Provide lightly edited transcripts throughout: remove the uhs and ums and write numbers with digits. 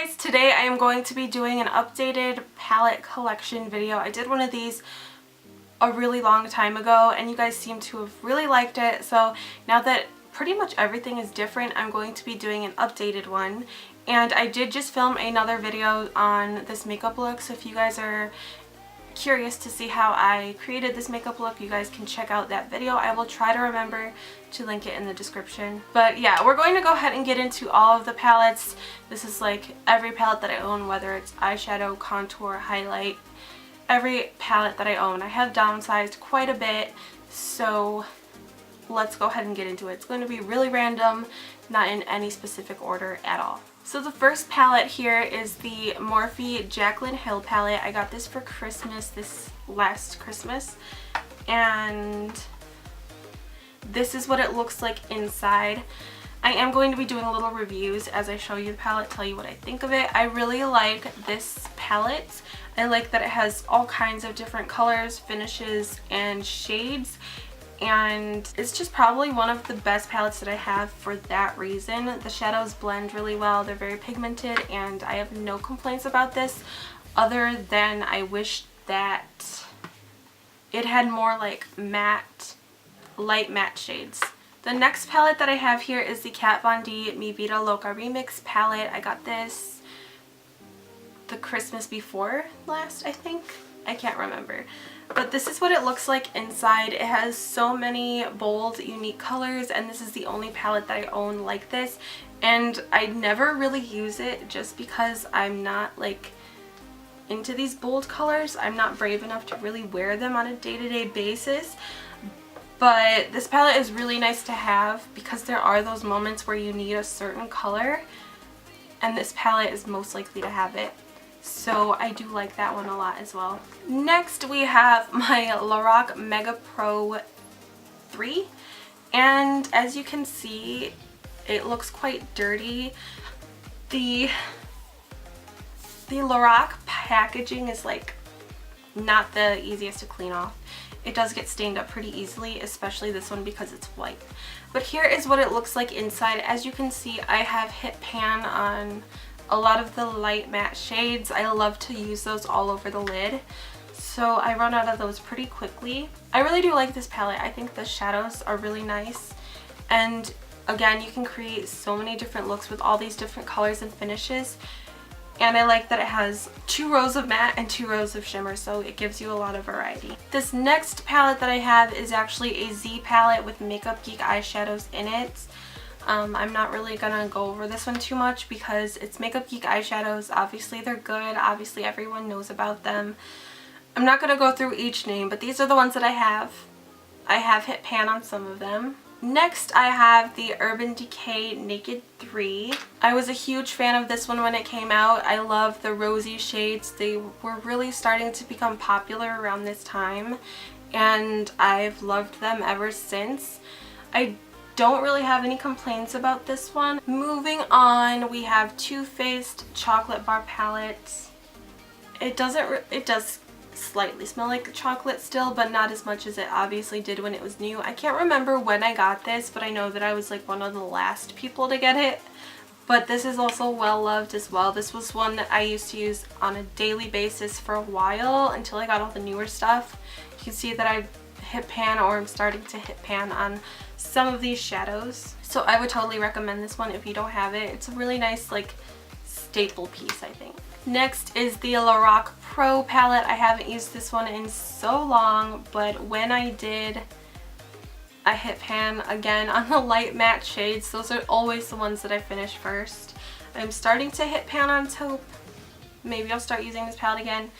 guys, today I am going to be doing an updated palette collection video. I did one of these a really long time ago and you guys seem to have really liked it, so now that pretty much everything is different, I'm going to be doing an updated one. And I did just film another video on this makeup look, so if you guys are curious to see how I created this makeup look, you guys can check out that video. I will try to remember to link it in the description. But yeah, we're going to go ahead and get into all of the palettes. This is like every palette that I own, whether it's eyeshadow, contour, highlight, every palette that I own. I have downsized quite a bit, so let's go ahead and get into it. It's going to be really random, not in any specific order at all. So the first palette here is the Morphe Jaclyn Hill palette. I got this for Christmas, this last Christmas, and this is what it looks like inside. I am going to be doing little reviews as I show you the palette, tell you what I think of it. I really like this palette. I like that it has all kinds of different colors, finishes, and shades. And it's just probably one of the best palettes that I have for that reason. The shadows blend really well, they're very pigmented, and I have no complaints about this other than I wish that it had more like matte, light matte shades. The next palette that I have here is the Kat Von D Mi Vida Loca Remix palette. I got this the Christmas before last, I think. I can't remember. But this is what it looks like inside. It has so many bold, unique colors, and this is the only palette that I own like this. And I never really use it just because I'm not like into these bold colors. I'm not brave enough to really wear them on a day-to-day basis. But this palette is really nice to have because there are those moments where you need a certain color, and this palette is most likely to have it. So I do like that one a lot as well. Next we have my Lorac Mega Pro 3, and as you can see it looks quite dirty. The Lorac packaging is like not the easiest to clean off. It does get stained up pretty easily, especially this one because it's white. But here is what it looks like inside. As you can see, I have hit pan on a lot of the light matte shades. I love to use those all over the lid, so I run out of those pretty quickly. I really do like this palette. I think the shadows are really nice, and again, you can create so many different looks with all these different colors and finishes. And I like that it has 2 rows of matte and 2 rows of shimmer, so it gives you a lot of variety. This next palette that I have is actually a Z palette with Makeup Geek eyeshadows in it. I'm not really gonna go over this one too much because it's Makeup Geek eyeshadows. Obviously they're good, obviously everyone knows about them. I'm not gonna go through each name, but these are the ones that I have. I have hit pan on some of them. Next I have the Urban Decay Naked 3. I was a huge fan of this one when it came out. I love the rosy shades. They were really starting to become popular around this time, and I've loved them ever since. I don't really have any complaints about this one. Moving on, we have Too Faced Chocolate Bar Palette. It does slightly smell like chocolate still, but not as much as it obviously did when it was new. I can't remember when I got this, but I know that I was like one of the last people to get it. But this is also well loved as well. This was one that I used to use on a daily basis for a while until I got all the newer stuff. You can see that I've hit pan, or I'm starting to hit pan on some of these shadows. So I would totally recommend this one if you don't have it. It's a really nice like staple piece, I think. Next is the Lorac Pro palette. I haven't used this one in so long, but when I did, I hit pan again on the light matte shades. Those are always the ones that I finish first. I'm starting to hit pan on taupe. Maybe I'll start using this palette again.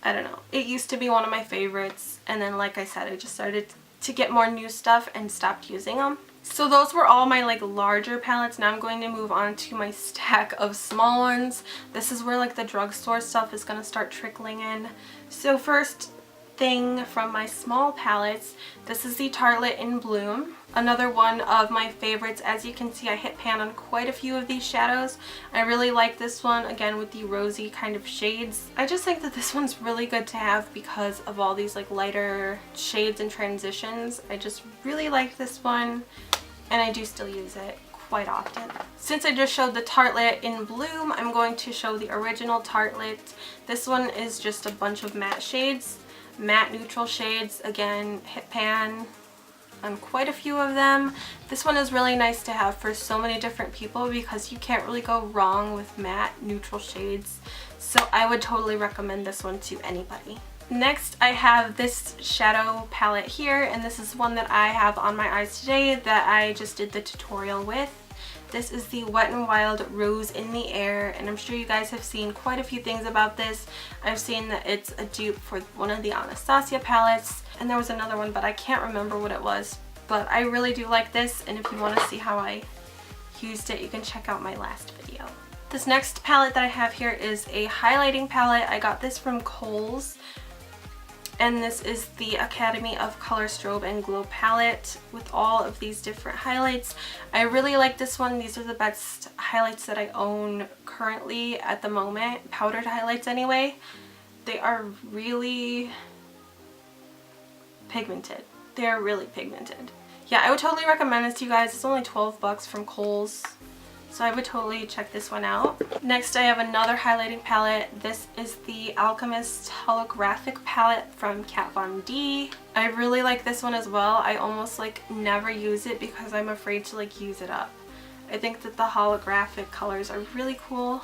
I don't know. It used to be one of my favorites, and then like I said, I just started to get more new stuff and stopped using them. So those were all my like larger palettes. Now I'm going to move on to my stack of small ones. This is where like the drugstore stuff is going to start trickling in. So first thing from my small palettes, this is the Tartelette in Bloom. Another one of my favorites. As you can see, I hit pan on quite a few of these shadows. I really like this one, again with the rosy kind of shades. I just think that this one's really good to have because of all these like lighter shades and transitions. I just really like this one, and I do still use it quite often. Since I just showed the Tartelette in Bloom, I'm going to show the original Tartelette. This one is just a bunch of matte shades, matte neutral shades. Again, hit pan on quite a few of them. This one is really nice to have for so many different people because you can't really go wrong with matte neutral shades. So I would totally recommend this one to anybody. Next, I have this shadow palette here, and this is one that I have on my eyes today that I just did the tutorial with. This is the Wet n Wild Rose in the Air, and I'm sure you guys have seen quite a few things about this. I've seen that it's a dupe for one of the Anastasia palettes, and there was another one, but I can't remember what it was. But I really do like this, and if you want to see how I used it, you can check out my last video. This next palette that I have here is a highlighting palette. I got this from Kohl's. And this is the Academy of Color Strobe and Glow palette with all of these different highlights. I really like this one. These are the best highlights that I own currently at the moment. Powdered highlights anyway. They are really pigmented. They are really pigmented. Yeah, I would totally recommend this to you guys. It's only 12 bucks from Kohl's. So I would totally check this one out. Next, I have another highlighting palette. This is the Alchemist Holographic palette from Kat Von D. I really like this one as well. I almost like never use it because I'm afraid to like use it up. I think that the holographic colors are really cool.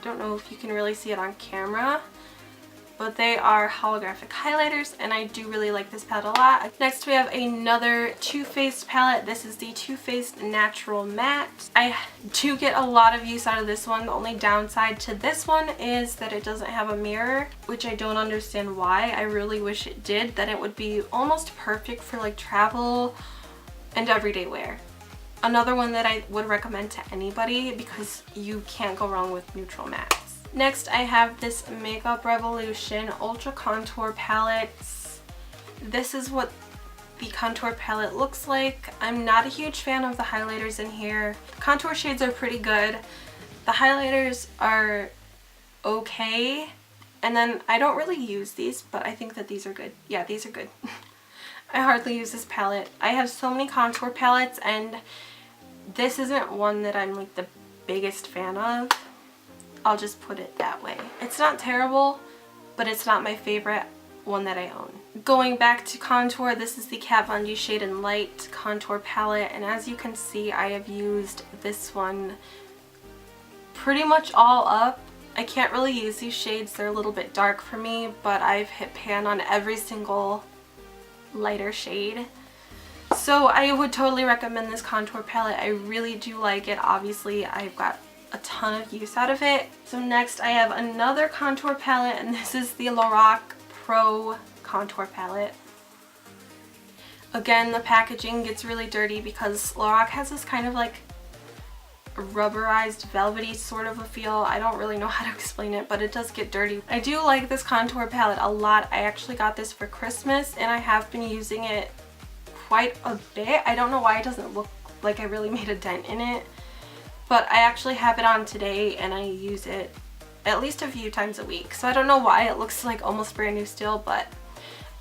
Don't know if you can really see it on camera, but they are holographic highlighters, and I do really like this palette a lot. Next, we have another Too Faced palette. This is the Too Faced Natural Matte. I do get a lot of use out of this one. The only downside to this one is that it doesn't have a mirror, which I don't understand why. I really wish it did. Then it would be almost perfect for like travel and everyday wear. Another one that I would recommend to anybody because you can't go wrong with neutral mattes. Next, I have this Makeup Revolution Ultra Contour Palette. This is what the contour palette looks like. I'm not a huge fan of the highlighters in here. The contour shades are pretty good. The highlighters are okay. And then I don't really use these, but I think that these are good. Yeah, these are good. I hardly use this palette. I have so many contour palettes, and this isn't one that I'm like the biggest fan of. I'll just put it that way. It's not terrible, but it's not my favorite one that I own. Going back to contour, this is the Kat Von D Shade and Light contour palette, and as you can see, I have used this one pretty much all up. I can't really use these shades, they're a little bit dark for me, but I've hit pan on every single lighter shade. So I would totally recommend this contour palette. I really do like it. Obviously, I've got a ton of use out of it. So next, I have another contour palette, and this is the Lorac Pro contour palette. Again, the packaging gets really dirty because Lorac has this kind of like rubberized, velvety sort of a feel. I don't really know how to explain it, but it does get dirty. I do like this contour palette a lot. I actually got this for Christmas, and I have been using it quite a bit. I don't know why it doesn't look like I really made a dent in it, but I actually have it on today, and I use it at least a few times a week. So I don't know why it looks like almost brand new still, but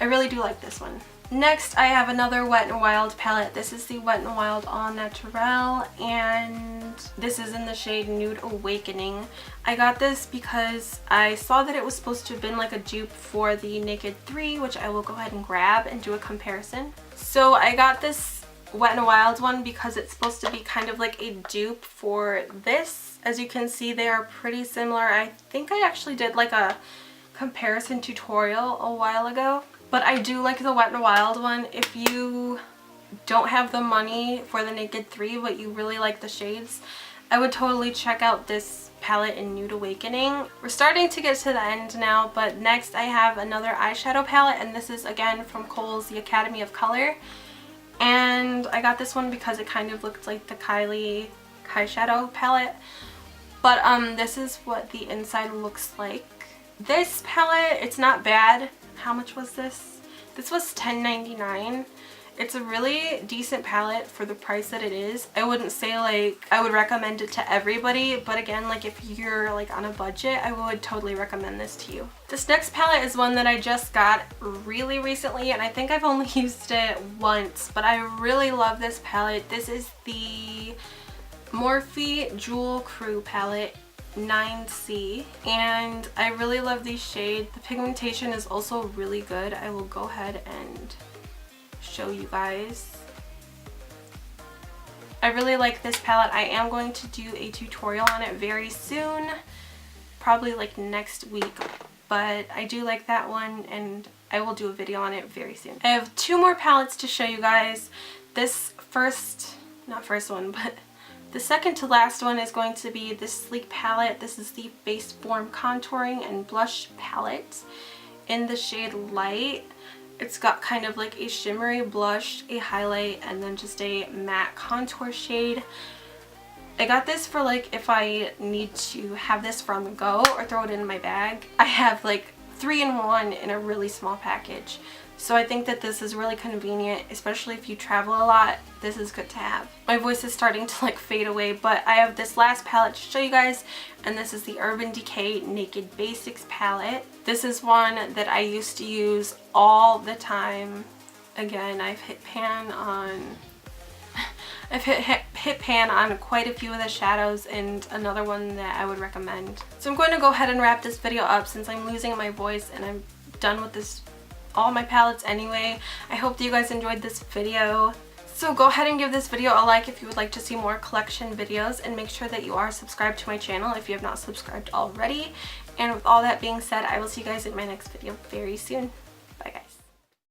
I really do like this one. Next, I have another Wet n Wild palette. This is the Wet n Wild Au Naturel, and this is in the shade Nude Awakening. I got this because I saw that it was supposed to have been like a dupe for the Naked 3, which I will go ahead and grab and do a comparison. So I got this Wet n Wild one because it's supposed to be kind of like a dupe for this. As you can see, they are pretty similar. I think I actually did like a comparison tutorial a while ago, but I do like the Wet n Wild one. If you don't have the money for the Naked 3 but you really like the shades, I would totally check out this palette in Nude Awakening. We're starting to get to the end now, but next I have another eyeshadow palette, and this is again from Kohl's, the Academy of Color. And I got this one because it kind of looked like the Kylie eyeshadow palette. But this is what the inside looks like. This palette, it's not bad. How much was this? This was $10.99. It's a really decent palette for the price that it is. I wouldn't say like I would recommend it to everybody, but again, like if you're like on a budget, I would totally recommend this to you. This next palette is one that I just got really recently, and I think I've only used it once, but I really love this palette. This is the Morphe Jewel Crew palette 9C, and I really love these shades. The pigmentation is also really good. I will go ahead and show you guys. I really like this palette. I am going to do a tutorial on it very soon, probably like next week, but I do like that one and I will do a video on it very soon. I have two more palettes to show you guys. This the second to last one is going to be this Sleek palette. This is the Face Form Contouring and Blush palette in the shade Light. It's got kind of like a shimmery blush, a highlight, and then just a matte contour shade. I got this for like if I need to have this from the go or throw it in my bag. I have like 3-in-1 in a really small package. So I think that this is really convenient, especially if you travel a lot. This is good to have. My voice is starting to like fade away, but I have this last palette to show you guys, and this is the Urban Decay Naked Basics palette. This is one that I used to use all the time. Again, I've hit pan on quite a few of the shadows, and another one that I would recommend. So I'm going to go ahead and wrap this video up since I'm losing my voice and I'm done with all my palettes anyway. I hope that you guys enjoyed this video. So go ahead and give this video a like if you would like to see more collection videos, and make sure that you are subscribed to my channel if you have not subscribed already. And with all that being said, I will see you guys in my next video very soon. Bye guys.